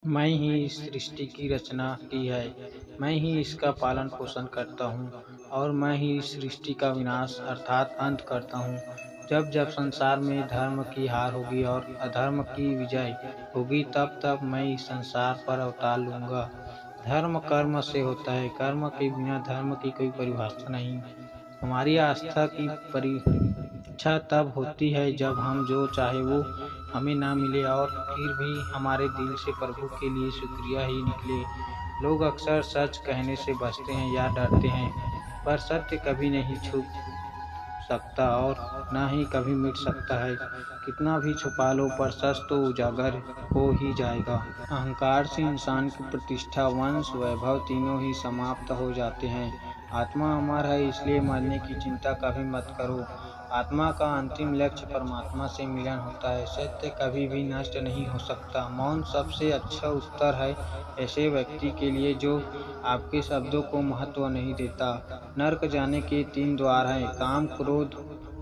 मैं ही इस सृष्टि की रचना की है, मैं ही इसका पालन पोषण करता हूँ और मैं ही इस सृष्टि का विनाश अर्थात अंत करता हूँ। जब जब संसार में धर्म की हार होगी और अधर्म की विजय होगी, तब तब मैं इस संसार पर अवतार लूँगा। धर्म कर्म से होता है, कर्म के बिना धर्म की कोई परिभाषा नहीं। हमारी आस्था की परीक्षा तब होती है जब हम जो चाहे वो हमें ना मिले और फिर भी हमारे दिल से प्रभु के लिए शुक्रिया ही निकले। लोग अक्सर सच कहने से बचते हैं या डरते हैं, पर सत्य कभी नहीं छुप सकता और ना ही कभी मिट सकता है। कितना भी छुपा लो, पर सच तो उजागर हो ही जाएगा। अहंकार से इंसान की प्रतिष्ठा, वंश, वैभव तीनों ही समाप्त हो जाते हैं। आत्मा अमर है, इसलिए मरने की चिंता कभी मत करो। आत्मा का अंतिम लक्ष्य परमात्मा से मिलन होता है। सत्य कभी भी नष्ट नहीं हो सकता। मौन सबसे अच्छा उत्तर है ऐसे व्यक्ति के लिए जो आपके शब्दों को महत्व नहीं देता। नर्क जाने के 3 द्वार हैं, काम, क्रोध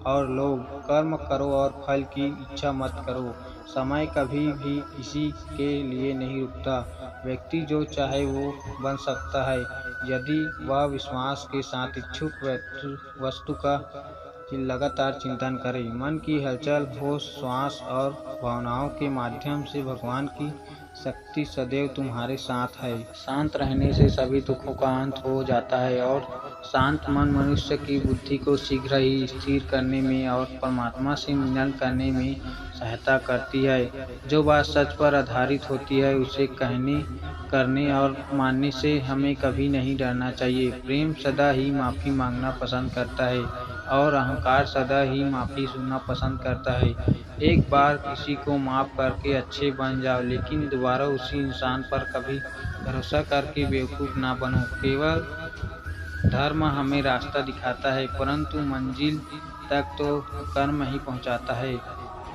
और लोभ। कर्म करो और फल की इच्छा मत करो। समय कभी भी किसी के लिए नहीं रुकता। व्यक्ति जो चाहे वो बन सकता है, यदि वह विश्वास के साथ इच्छुक वस्तु का लगातार चिंतन करें। मन की हलचल, होश, श्वास और भावनाओं के माध्यम से भगवान की शक्ति सदैव तुम्हारे साथ है। शांत रहने से सभी दुखों का अंत हो जाता है और शांत मन मनुष्य की बुद्धि को शीघ्र ही स्थिर करने में और परमात्मा से मिलन करने में सहायता करती है। जो बात सच पर आधारित होती है, उसे कहने, करने और मानने से हमें कभी नहीं डरना चाहिए। प्रेम सदा ही माफ़ी मांगना पसंद करता है और अहंकार सदा ही माफ़ी सुनना पसंद करता है। एक बार किसी को माफ़ करके अच्छे बन जाओ, लेकिन दोबारा उसी इंसान पर कभी भरोसा करके बेवकूफ़ ना बनो। केवल धर्म हमें रास्ता दिखाता है, परंतु मंजिल तक तो कर्म ही पहुंचाता है।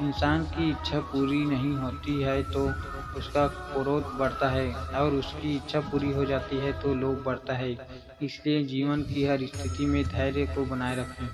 इंसान की इच्छा पूरी नहीं होती है तो उसका क्रोध बढ़ता है और उसकी इच्छा पूरी हो जाती है तो लोभ बढ़ता है। इसलिए जीवन की हर स्थिति में धैर्य को बनाए रखें।